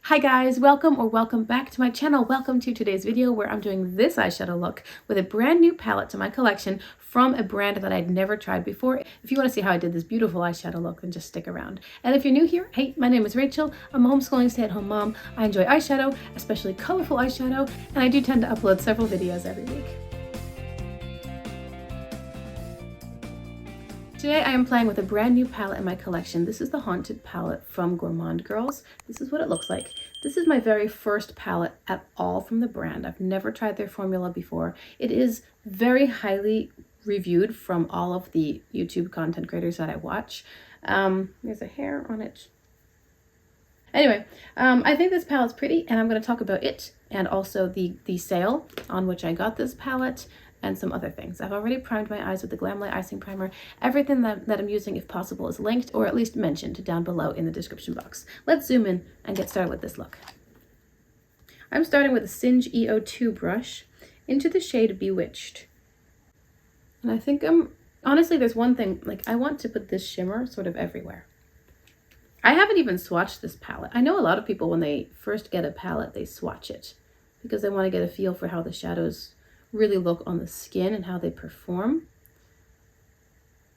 Hi guys, welcome back to my channel. Welcome to today's video where I'm doing this eyeshadow look with a brand new palette to my collection from a brand that I'd never tried before. If you want to see how I did this beautiful eyeshadow look, then just stick around. And if you're new here, hey, my name is Rachel. I'm a homeschooling stay-at-home mom. I enjoy eyeshadow, especially colorful eyeshadow, and I do tend to upload several videos every week. Today I am playing with a brand new palette in my collection. This is the Haunted palette from Gourmande Girls. This is what it looks like. This is my very first palette at all from the brand. I've never tried their formula before. It is very highly reviewed from all of the YouTube content creators that I watch. There's a hair on it. Anyway, I think this palette's pretty, and I'm going to talk about it and also the sale on which I got this palette and some other things. I've already primed my eyes with the Glamlight Icing Primer. Everything that I'm using, if possible, is linked or at least mentioned down below in the description box. Let's zoom in and get started with this look. I'm starting with a Singe EO2 brush into the shade Bewitched. And I think honestly, there's one thing, like I want to put this shimmer sort of everywhere. I haven't even swatched this palette. I know a lot of people, when they first get a palette, they swatch it because they want to get a feel for how the shadows really look on the skin and how they perform.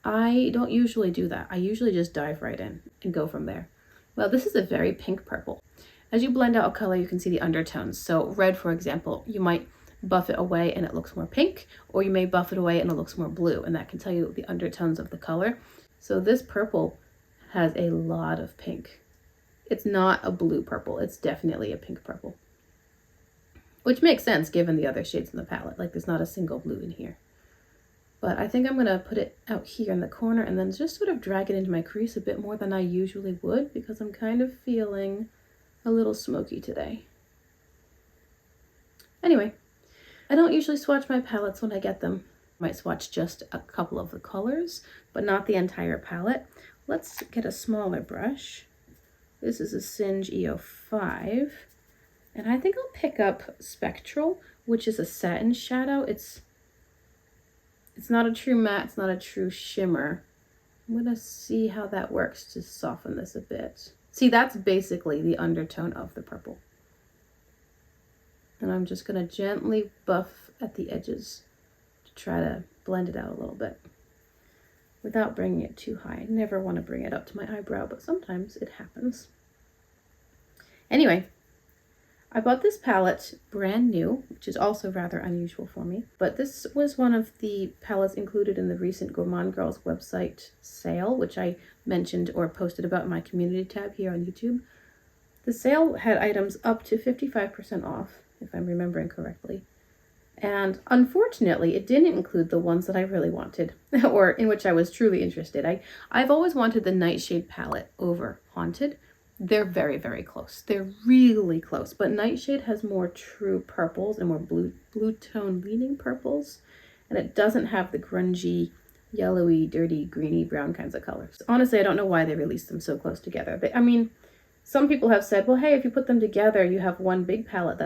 I don't usually do that. I usually just dive right in and go from there. Well, this is a very pink purple. As you blend out a color, you can see the undertones. So red, for example, you might buff it away and it looks more pink, or you may buff it away and it looks more blue, and that can tell you the undertones of the color. So this purple has a lot of pink. It's not a blue purple, it's definitely a pink purple. Which makes sense given the other shades in the palette. Like there's not a single blue in here. But I think I'm going to put it out here in the corner and then just sort of drag it into my crease a bit more than I usually would because I'm kind of feeling a little smoky today. Anyway, I don't usually swatch my palettes when I get them. I might swatch just a couple of the colors, but not the entire palette. Let's get a smaller brush. This is a Singe EO5. And I think I'll pick up Spectral, which is a satin shadow. It's not a true matte, it's not a true shimmer. I'm gonna see how that works to soften this a bit. See, that's basically the undertone of the purple. And I'm just gonna gently buff at the edges to try to blend it out a little bit without bringing it too high. I never want to bring it up to my eyebrow, but sometimes it happens. Anyway, I bought this palette brand new, which is also rather unusual for me, but this was one of the palettes included in the recent Gourmande Girls website sale, which I mentioned or posted about in my community tab here on YouTube. The sale had items up to 55% off, if I'm remembering correctly. And unfortunately, it didn't include the ones that I really wanted, or in which I was truly interested. I've always wanted the Nightshade palette over Haunted. They're very, very close. They're really close, but Nightshade has more true purples and more blue tone leaning purples, and it doesn't have the grungy, yellowy, dirty, greeny, brown kinds of colors. Honestly, I don't know why they released them so close together. I mean, some people have said, well, hey, if you put them together, you have one big palette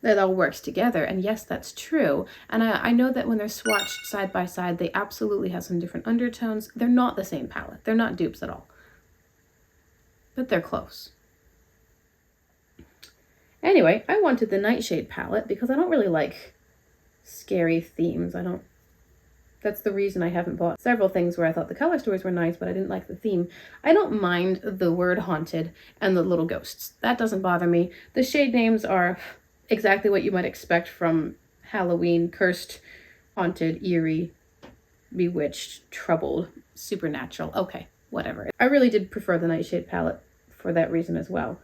that all works together, and yes, that's true. And I know that when they're swatched side by side, they absolutely have some different undertones. They're not the same palette. They're not dupes at all. But they're close. Anyway, I wanted the Nightshade palette because I don't really like scary themes. That's the reason I haven't bought several things where I thought the color stories were nice, but I didn't like the theme. I don't mind the word haunted and the little ghosts. That doesn't bother me. The shade names are exactly what you might expect from Halloween: cursed, haunted, eerie, bewitched, troubled, supernatural. Okay, whatever. I really did prefer the Nightshade palette for that reason as well.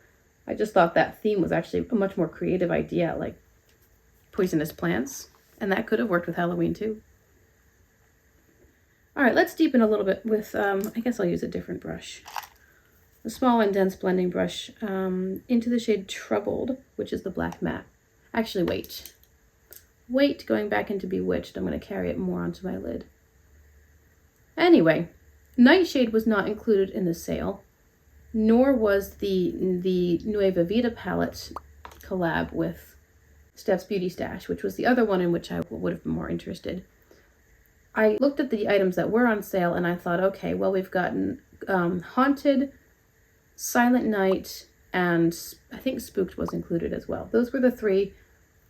I just thought that theme was actually a much more creative idea, like poisonous plants, and that could have worked with Halloween too. All right, let's deepen a little bit with, I guess I'll use a different brush. A small and dense blending brush into the shade Troubled, which is the black matte. Actually, wait, going back into Bewitched, I'm going to carry it more onto my lid. Anyway, Nightshade was not included in the sale, nor was the Nueva Vida palette collab with Steph's Beauty Stash, which was the other one in which I would have been more interested. I looked at the items that were on sale and I thought, okay, well, we've gotten Haunted, Silent Night, and I think Spooked was included as well. Those were the three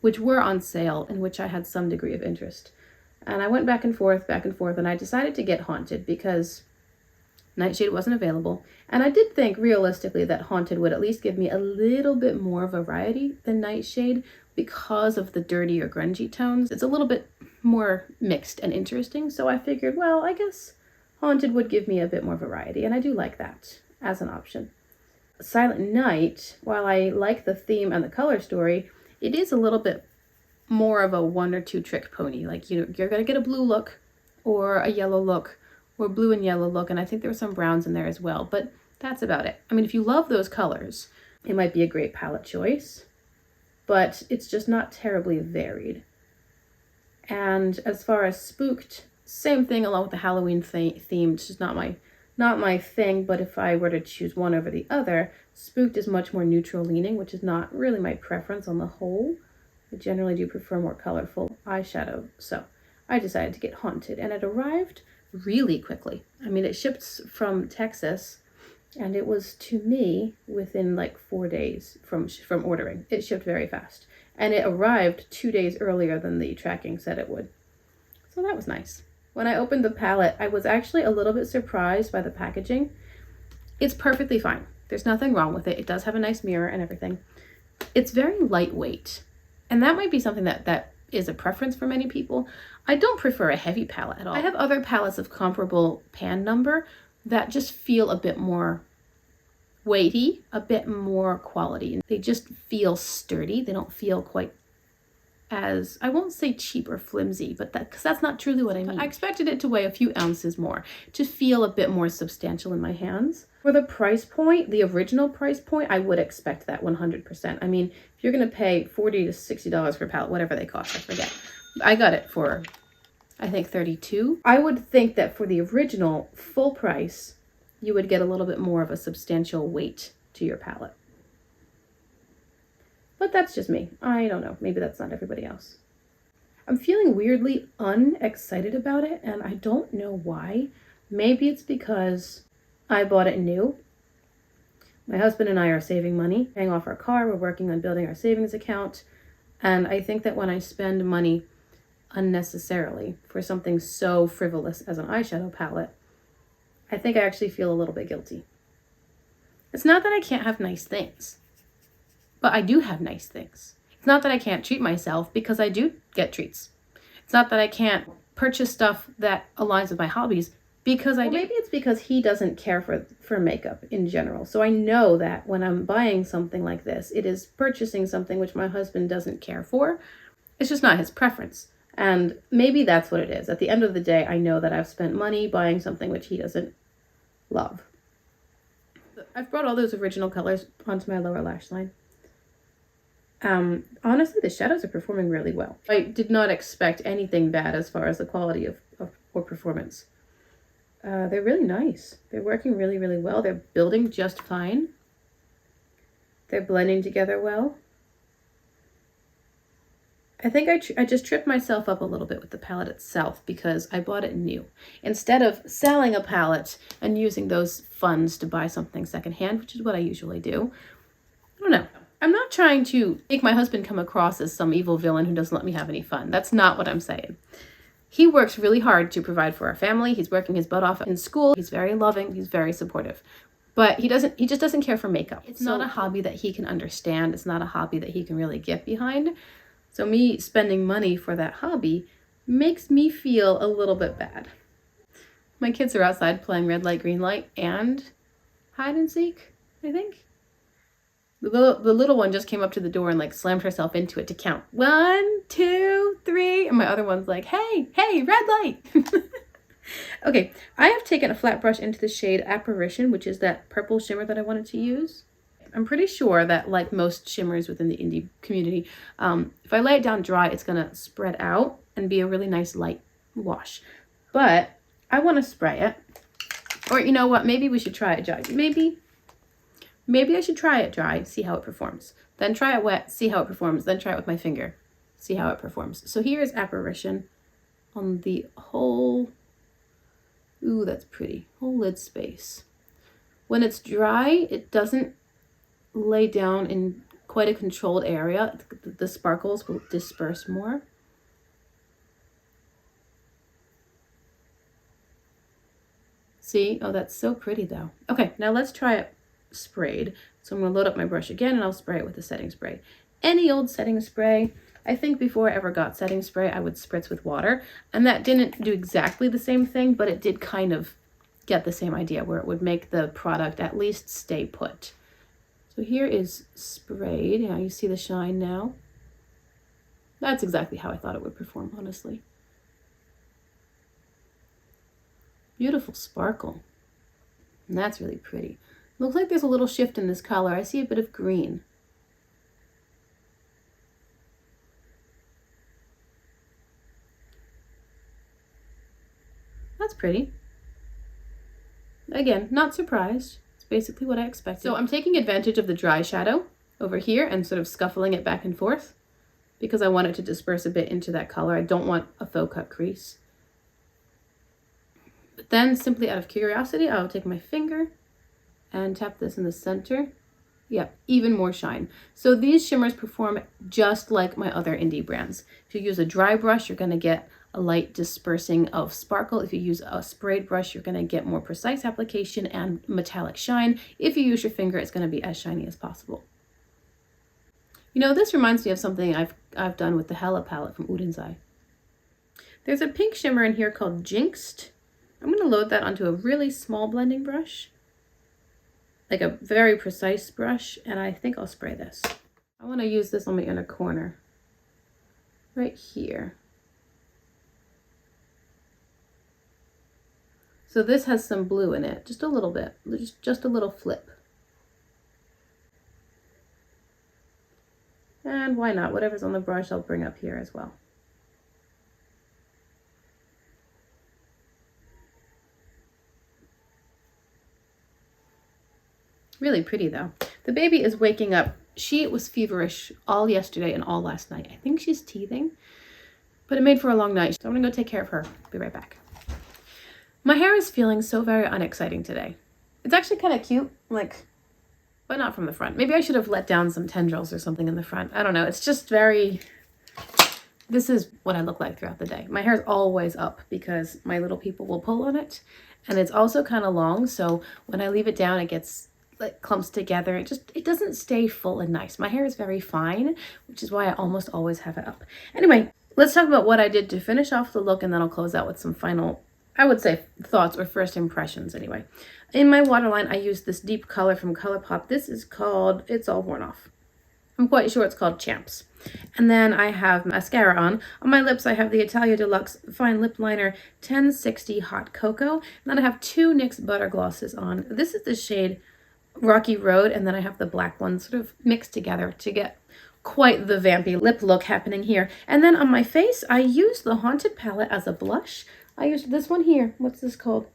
which were on sale and which I had some degree of interest. And I went back and forth, and I decided to get Haunted because Nightshade wasn't available. And I did think realistically that Haunted would at least give me a little bit more variety than Nightshade because of the dirty or grungy tones. It's a little bit more mixed and interesting. So I figured, well, I guess Haunted would give me a bit more variety. And I do like that as an option. Silent Night, while I like the theme and the color story, it is a little bit more of a one or two trick pony. Like you're going to get a blue look or a yellow look or blue and yellow look. And I think there were some browns in there as well, but that's about it. I mean, if you love those colors, it might be a great palette choice, but it's just not terribly varied. And as far as Spooked, same thing along with the Halloween theme. It's just not my thing, but if I were to choose one over the other, Spooked is much more neutral leaning, which is not really my preference on the whole. I generally do prefer more colorful eyeshadow, so I decided to get Haunted, and it arrived really quickly. I mean, it shipped from Texas, and it was to me within like 4 days from ordering. It shipped very fast, and it arrived 2 days earlier than the tracking said it would. So that was nice. When I opened the palette, I was actually a little bit surprised by the packaging. It's perfectly fine. There's nothing wrong with it. It does have a nice mirror and everything. It's very lightweight, and that might be something that is a preference for many people. I don't prefer a heavy palette at all. I have other palettes of comparable pan number that just feel a bit more weighty, a bit more quality. They just feel sturdy. They don't feel quite as, I won't say cheap or flimsy, but because that's not truly what I mean. I expected it to weigh a few ounces more, to feel a bit more substantial in my hands. For the price point, the original price point, I would expect that 100%. I mean, if you're going to pay $40 to $60 for a palette, whatever they cost, I forget. I got it for, I think, $32. I would think that for the original full price, you would get a little bit more of a substantial weight to your palette. But that's just me. I don't know. Maybe that's not everybody else. I'm feeling weirdly unexcited about it, and I don't know why. Maybe it's because I bought it new. My husband and I are saving money, paying off our car. We're working on building our savings account. And I think that when I spend money unnecessarily for something so frivolous as an eyeshadow palette, I think I actually feel a little bit guilty. It's not that I can't have nice things, but I do have nice things. It's not that I can't treat myself, because I do get treats. It's not that I can't purchase stuff that aligns with my hobbies, because I do. Maybe it's because he doesn't care for makeup in general. So I know that when I'm buying something like this, it is purchasing something which my husband doesn't care for. It's just not his preference. And maybe that's what it is. At the end of the day, I know that I've spent money buying something which he doesn't love. I've brought all those original colors onto my lower lash line. Honestly, the shadows are performing really well. I did not expect anything bad as far as the quality of or performance. They're really nice. They're working really, really well. They're building just fine. They're blending together well. I think I just tripped myself up a little bit with the palette itself because I bought it new. Instead of selling a palette and using those funds to buy something secondhand, which is what I usually do. I don't know. I'm not trying to make my husband come across as some evil villain who doesn't let me have any fun. That's not what I'm saying. He works really hard to provide for our family. He's working his butt off in school. He's very loving. He's very supportive. But he just doesn't care for makeup. It's not a hobby that he can understand. It's not a hobby that he can really get behind. So me spending money for that hobby makes me feel a little bit bad. My kids are outside playing red light, green light, and hide and seek, I think. The little one just came up to the door and like slammed herself into it to count 1, 2, 3, and my other one's like, hey, red light. Okay, I have taken a flat brush into the shade Apparition, which is that purple shimmer that I wanted to use. I'm pretty sure that, like most shimmers within the indie community, if I lay it down dry, it's gonna spread out and be a really nice light wash. But I want to spray it, or you know what? Maybe we should try it dry. Maybe I should try it dry, see how it performs. Then try it wet, see how it performs. Then try it with my finger, see how it performs. So here's Apparition on the whole, ooh, that's pretty, whole lid space. When it's dry, it doesn't lay down in quite a controlled area, the sparkles will disperse more. See? Oh, that's so pretty though. Okay, now let's try it sprayed. So I'm going to load up my brush again and I'll spray it with the setting spray. Any old setting spray. I think before I ever got setting spray, I would spritz with water. And that didn't do exactly the same thing, but it did kind of get the same idea where it would make the product at least stay put. So here is sprayed. Now you see the shine now. That's exactly how I thought it would perform, honestly. Beautiful sparkle. And that's really pretty. Looks like there's a little shift in this color. I see a bit of green. That's pretty. Again, not surprised. It's basically what I expected. So I'm taking advantage of the dry shadow over here and sort of scuffling it back and forth because I want it to disperse a bit into that color. I don't want a faux cut crease. But then, simply out of curiosity, I'll take my finger and tap this in the center. Yep, even more shine. So these shimmers perform just like my other indie brands. If you use a dry brush, you're going to get a light dispersing of sparkle. If you use a sprayed brush, you're going to get more precise application and metallic shine. If you use your finger, it's going to be as shiny as possible. You know, this reminds me of something I've done with the Hella palette from Udensai. There's a pink shimmer in here called Jinxed. I'm going to load that onto a really small blending brush, like a very precise brush, and I think I'll spray this. I want to use this on my inner corner, right here. So this has some blue in it, just a little bit, just a little flip. And why not? Whatever's on the brush, I'll bring up here as well. Really pretty though. The baby is waking up. She was feverish all yesterday and all last night. I think she's teething, but it made for a long night. So I'm gonna go take care of her. Be right back. My hair is feeling so very unexciting today. It's actually kind of cute, like, but not from the front. Maybe I should have let down some tendrils or something in the front. I don't know. It's just very, this is what I look like throughout the day. My hair is always up because my little people will pull on it. And it's also kind of long. So when I leave it down, it gets like clumps together. It doesn't stay full and nice. My hair is very fine, which is why I almost always have it up. Anyway, let's talk about what I did to finish off the look, and then I'll close out with some final, I would say, thoughts or first impressions anyway. In my waterline, I used this deep color from ColourPop. This is called It's All Worn Off. I'm quite sure it's called Champs. And then I have mascara on. On my lips, I have the Italia Deluxe Fine Lip Liner 1060 Hot Cocoa. And then I have two NYX Butter Glosses on. This is the shade Rocky Road, and then I have the black one sort of mixed together to get quite the vampy lip look happening here. And then on my face, I used the Haunted palette as a blush. I used this one here. What's this called?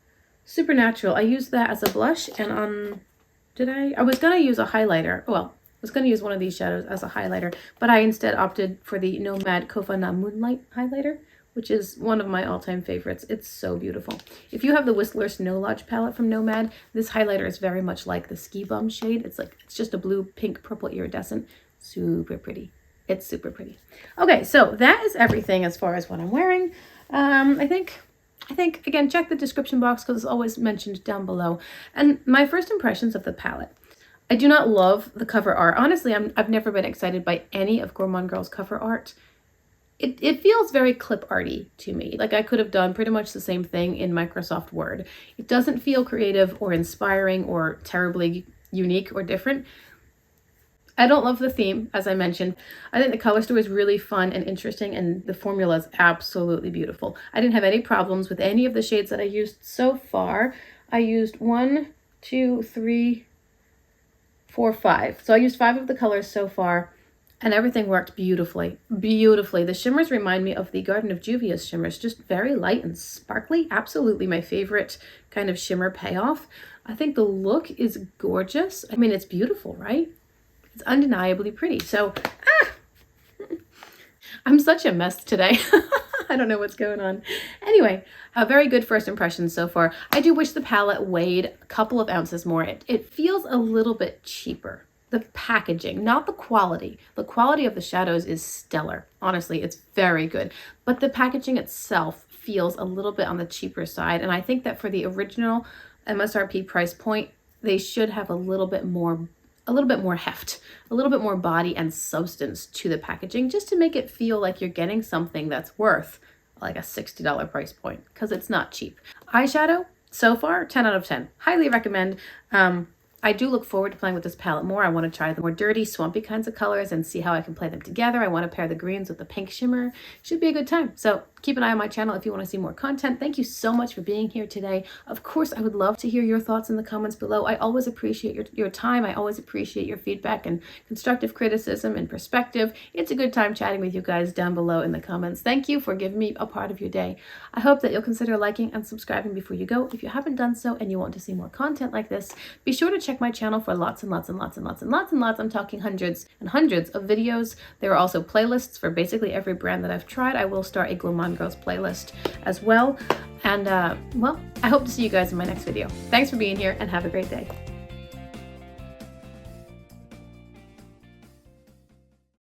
Supernatural. I used that as a blush, and on, I was going to use a highlighter. Well, I was going to use one of these shadows as a highlighter, but I instead opted for the Nomad Kofana Moonlight highlighter, which is one of my all-time favorites. It's so beautiful. If you have the Whistler Snow Lodge palette from Nomad, this highlighter is very much like the Ski Bum shade. It's just a blue, pink, purple iridescent. Super pretty. It's super pretty. Okay, so that is everything as far as what I'm wearing. I think, again, check the description box because it's always mentioned down below. And my first impressions of the palette. I do not love the cover art. Honestly, I've never been excited by any of Gourmande Girls' cover art. It feels very clip arty to me. Like I could have done pretty much the same thing in Microsoft Word. It doesn't feel creative or inspiring or terribly unique or different. I don't love the theme, as I mentioned. I think the color story is really fun and interesting, and the formula is absolutely beautiful. I didn't have any problems with any of the shades that I used so far. I used 1, 2, 3, 4, 5. So I used 5 of the colors so far, and everything worked beautifully. Beautifully. The shimmers remind me of the Garden of Juvia's shimmers, just very light and sparkly. Absolutely my favorite kind of shimmer payoff. I think the look is gorgeous. I mean, it's beautiful, right? It's undeniably pretty. So, I'm such a mess today. I don't know what's going on. Anyway, a very good first impression so far. I do wish the palette weighed a couple of ounces more. It feels a little bit cheaper. the packaging, not the quality. The quality of the shadows is stellar. Honestly, it's very good. But the packaging itself feels a little bit on the cheaper side. And I think that for the original MSRP price point, they should have a little bit more heft, a little bit more body and substance to the packaging, just to make it feel like you're getting something that's worth like a $60 price point, because it's not cheap. Eyeshadow, so far, 10 out of 10. Highly recommend. I do look forward to playing with this palette more. I want to try the more dirty, swampy kinds of colors and see how I can play them together. I want to pair the greens with the pink shimmer. Should be a good time. So keep an eye on my channel if you want to see more content. Thank you so much for being here today. Of course, I would love to hear your thoughts in the comments below. I always appreciate your time. I always appreciate your feedback and constructive criticism and perspective. It's a good time chatting with you guys down below in the comments. Thank you for giving me a part of your day. I hope that you'll consider liking and subscribing before you go. If you haven't done so and you want to see more content like this, be sure to check my channel for lots and lots and lots and lots and lots and lots. I'm talking hundreds and hundreds of videos. There are also playlists for basically every brand that I've tried. I will start a Gourmande Girls playlist as well. And well, I hope to see you guys in my next video. Thanks for being here and have a great day.